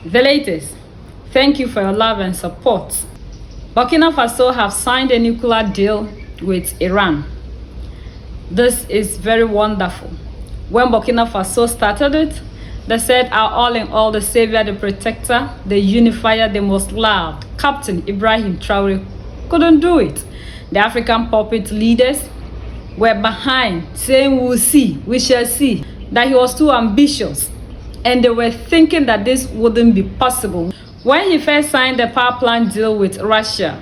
The latest. Thank you for your love and support. Burkina Faso have signed a nuclear deal with Iran. This is very wonderful. When Burkina Faso started it, they said our all in all, the savior, the protector, the unifier, the most loved, Captain Ibrahim Traore, couldn't do it. The African puppet leaders were behind, saying we'll see, we shall see, that he was too ambitious. And they were thinking that this wouldn't be possible when he first signed the power plant deal with Russia.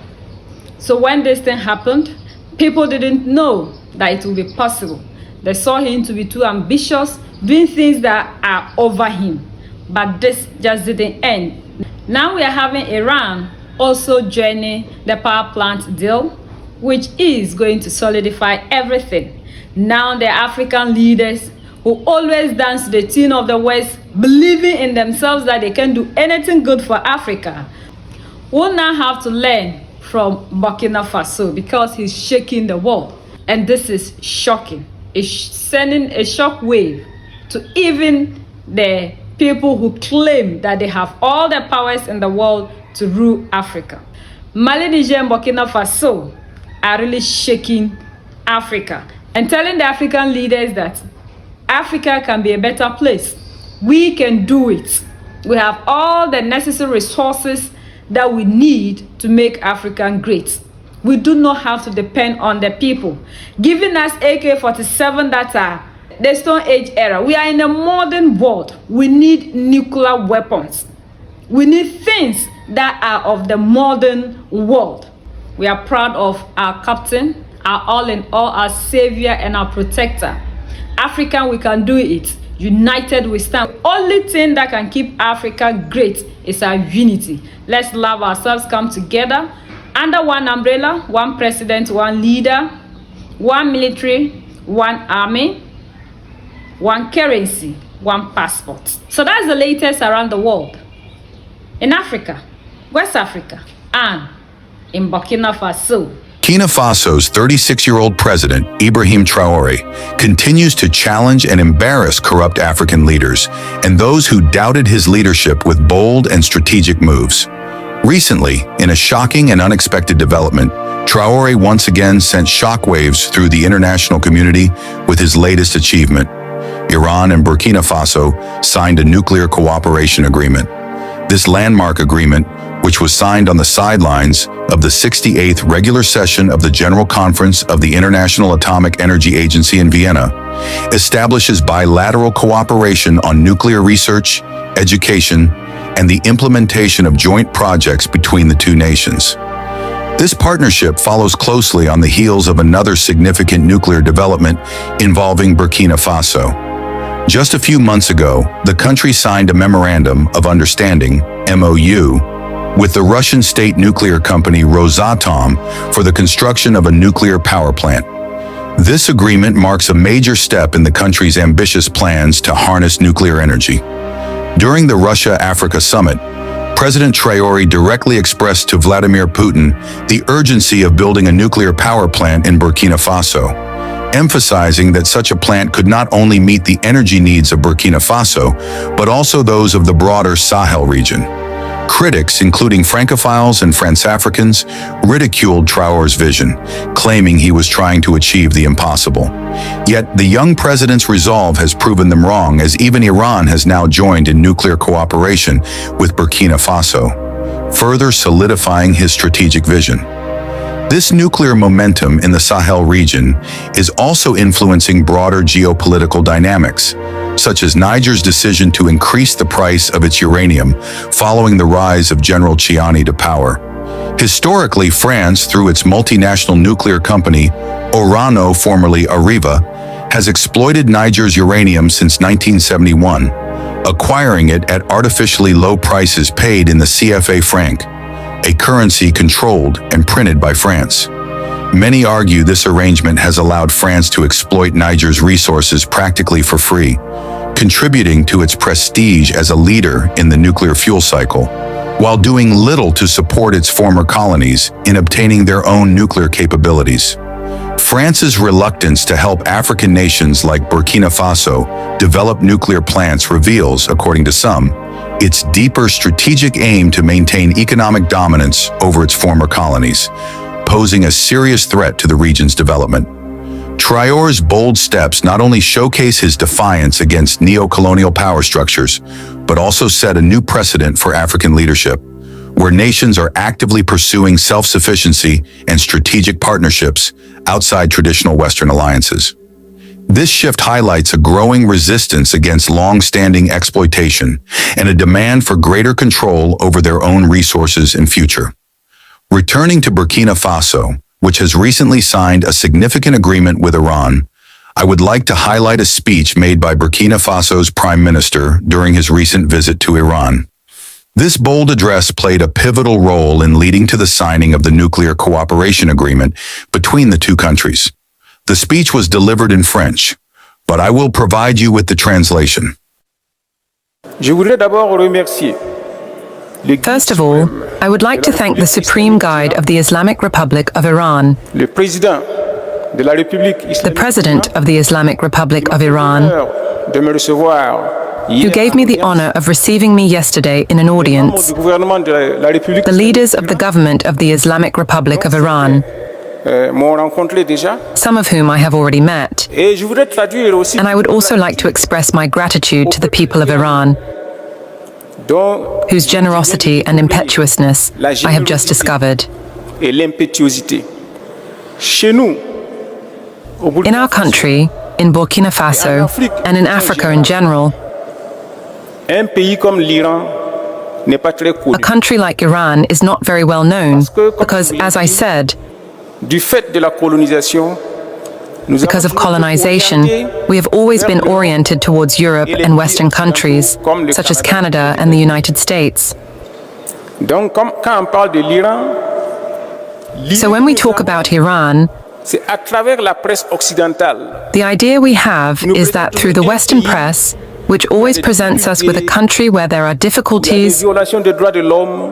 So when this thing happened, people didn't know that it would be possible. They saw him to be too ambitious, doing things that are over him. But this just didn't end. Now we are having Iran also joining the power plant deal, which is going to solidify everything. Now the African leaders who always dance to the tune of the West, believing in themselves that they can do anything good for Africa, will now have to learn from Burkina Faso because he's shaking the world. And this is shocking. It's sending a shock wave to even the people who claim that they have all the powers in the world to rule Africa. Mali, Niger, and Burkina Faso are really shaking Africa and telling the African leaders that Africa can be a better place. We can do it. We have all the necessary resources that we need to make Africa great. We do not have to depend on the people giving us AK-47 that are the Stone Age era. We are in a modern world. We need nuclear weapons. We need things that are of the modern world. We are proud of our captain, our all in all, our savior and our protector. Africa, we can do it. United we stand. The only thing that can keep Africa great is our unity. Let's love ourselves, come together under one umbrella, one president, one leader, one military, one army, one currency, one passport. So that's the latest around the world. In Africa, West Africa, and in Burkina Faso. Burkina Faso's 36-year-old president, Ibrahim Traore, continues to challenge and embarrass corrupt African leaders and those who doubted his leadership with bold and strategic moves. Recently, in a shocking and unexpected development, Traore once again sent shockwaves through the international community with his latest achievement. Iran and Burkina Faso signed a nuclear cooperation agreement. This landmark agreement, which was signed on the sidelines of the 68th regular session of the General Conference of the International Atomic Energy Agency in Vienna, establishes bilateral cooperation on nuclear research, education, and the implementation of joint projects between the two nations. This partnership follows closely on the heels of another significant nuclear development involving Burkina Faso. Just a few months ago, the country signed a Memorandum of Understanding, MOU, with the Russian state nuclear company Rosatom for the construction of a nuclear power plant. This agreement marks a major step in the country's ambitious plans to harness nuclear energy. During the Russia-Africa summit, President Traore directly expressed to Vladimir Putin the urgency of building a nuclear power plant in Burkina Faso, emphasizing that such a plant could not only meet the energy needs of Burkina Faso, but also those of the broader Sahel region. Critics, including Francophiles and France-Africans, ridiculed Traore's vision, claiming he was trying to achieve the impossible. Yet the young president's resolve has proven them wrong, as even Iran has now joined in nuclear cooperation with Burkina Faso, further solidifying his strategic vision. This nuclear momentum in the Sahel region is also influencing broader geopolitical dynamics, such as Niger's decision to increase the price of its uranium following the rise of General Chiani to power. Historically, France, through its multinational nuclear company, Orano, formerly Areva, has exploited Niger's uranium since 1971, acquiring it at artificially low prices paid in the CFA franc, a currency controlled and printed by France. Many argue this arrangement has allowed France to exploit Niger's resources practically for free, contributing to its prestige as a leader in the nuclear fuel cycle, while doing little to support its former colonies in obtaining their own nuclear capabilities. France's reluctance to help African nations like Burkina Faso develop nuclear plants reveals, according to some, its deeper strategic aim to maintain economic dominance over its former colonies, posing a serious threat to the region's development. Traore's bold steps not only showcase his defiance against neo-colonial power structures, but also set a new precedent for African leadership, where nations are actively pursuing self-sufficiency and strategic partnerships outside traditional Western alliances. This shift highlights a growing resistance against long-standing exploitation and a demand for greater control over their own resources and future. Returning to Burkina Faso, which has recently signed a significant agreement with Iran, I would like to highlight a speech made by Burkina Faso's Prime Minister during his recent visit to Iran. This bold address played a pivotal role in leading to the signing of the nuclear cooperation agreement between the two countries. The speech was delivered in French, but I will provide you with the translation. Je voudrais d'abord remercier First of all, I would like to thank the Supreme Guide of the Islamic Republic of Iran, le président de la République the President of the Islamic Republic of Iran, de me recevoir who gave me the honor of receiving me yesterday in an audience, du gouvernement de la République the leaders of the government of the Islamic Republic of Iran, m'ont rencontré déjà. some of whom I have already met. Et je voudrais traduire aussi And I would also like to express my gratitude to the people of Iran, dont whose generosity and impetuousness I have just discovered. et l'impétuosité. Chez nous, au In our country, in Burkina Faso, and in Africa in general, un pays comme l'Iran n'est pas très a connu. country like Iran is not very well known because, as I said, Du fait de la colonisation, nous because of avons colonization, we have always been oriented towards Europe and Western countries, such as Canada and the United States. Donc, quand on parle de l'Iran, So when we talk about Iran, c'est à travers la presse occidentale. the idea we have is that through the Western press, which always presents us with a country where there are Il y a des difficulties, violations des droits de l'homme,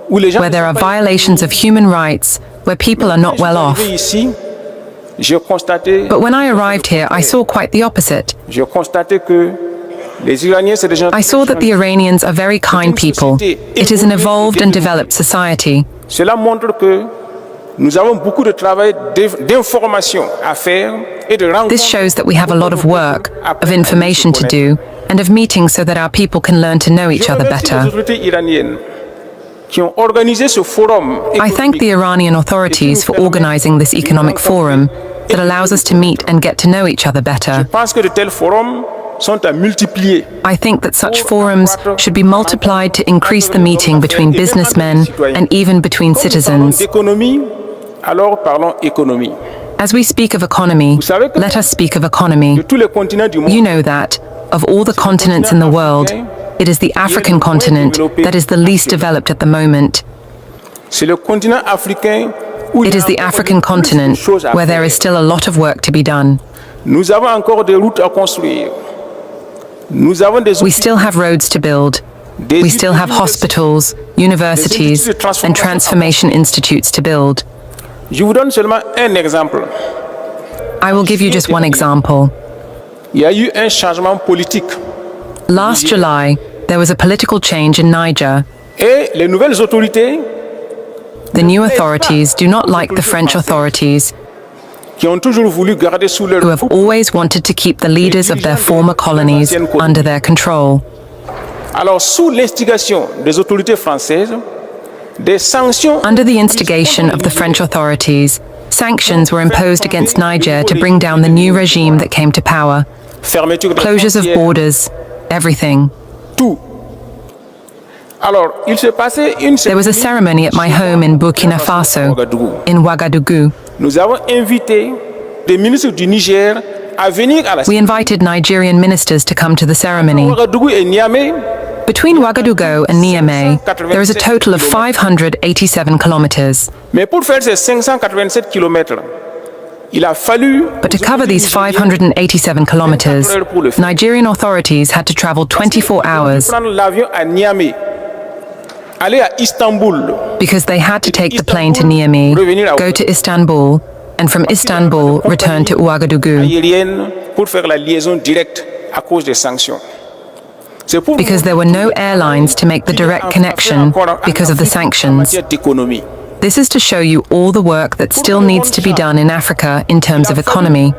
où les gens where there ne are sont pas violations of human rights, where people are not well off. Arrivé ici, j'ai constaté, But when I arrived here, I saw quite the opposite. j'ai constaté que les Iraniens, c'est des gens. I saw that the Iranians are very kind people. It is an evolved and developed society. Cela montre que nous avons beaucoup de travail d'information à faire et de rencontres. This shows that we have a lot of work, of information to do, and of meetings so that our people can learn to know each other Les better. autorités iraniennes qui ont organisé ce forum. I thank the Iranian authorities for organizing this economic forum that allows us to meet and get to know each other better. Je pense que de tels forums sont à multiplier. I think that such forums should be multiplied to increase the meeting between businessmen and even between citizens. D'économie, alors parlons économie. As we speak of economy, let us speak of economy. De tous les continents du monde, You know that, of all the continents in the world, it is the African continent that is the least developed at the moment. c'est le continent africain où It is the African continent where there is still a lot of work to be done. Nous avons encore des routes à construire. Nous avons des We still have roads to build. We still have hospitals, universities, and transformation institutes to build. Je vous donne seulement un exemple. I will give you just one example. Il y a eu un changement politique Last July, there was a political change in Niger. et les nouvelles autorités The new authorities do not like the French authorities, qui ont toujours voulu garder sous leur who have always wanted to keep the leaders of their former colonies under their control. Alors sous l'instigation des autorités françaises, des sanctions Under the instigation of the French authorities, sanctions were imposed against Niger to bring down the new regime that came to power. fermeture des Closures of frontières, borders, everything. tout. Alors, il s'est passé une There was a ceremony at my home in Burkina Faso, in Ouagadougou. Nous avons invité des ministres du Niger à venir à la We invited Nigerian ministers to come to the ceremony. Ouagadougou et Niamey. Between Ouagadougou and Niamey, there is a total of 587 kilometers. Mais pour faire ces 587 kilomètres, il a fallu But to cover these 587 kilometers, Nigerian authorities had to travel 24 hours prendre l'avion à Niamey, aller à Istanbul, because they had to take the plane to Niamey, go to Istanbul, and from Istanbul return to Ouagadougou. aérienne pour faire la liaison directe à cause des sanctions. because there were no airlines to make the direct connection because of the sanctions. This is to show you all the work that still needs to be done in Africa in terms of economy.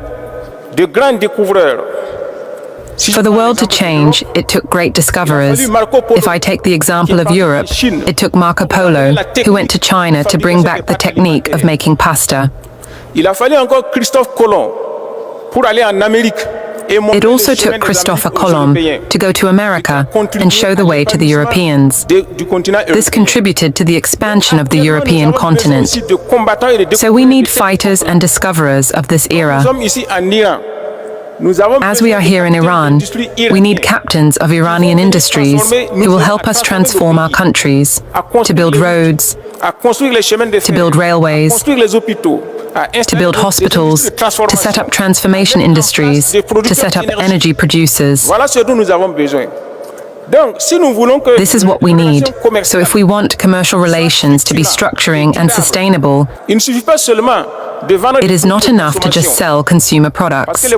For the world to change, it took great discoverers. If I take the example of Europe, it took Marco Polo, who went to China to bring back the technique of making pasta. It also took Christopher Colomb to go to America and show the way to the Europeans. This contributed to the expansion of the European continent. So we need fighters and discoverers of this era. As we are here in Iran, we need captains of Iranian industries who will help us transform our countries, to build roads, to build railways, to build hospitals, to set up transformation industries, to set up energy producers. This is what we need. So if we want commercial relations to be structuring and sustainable, it is not enough to just sell consumer products.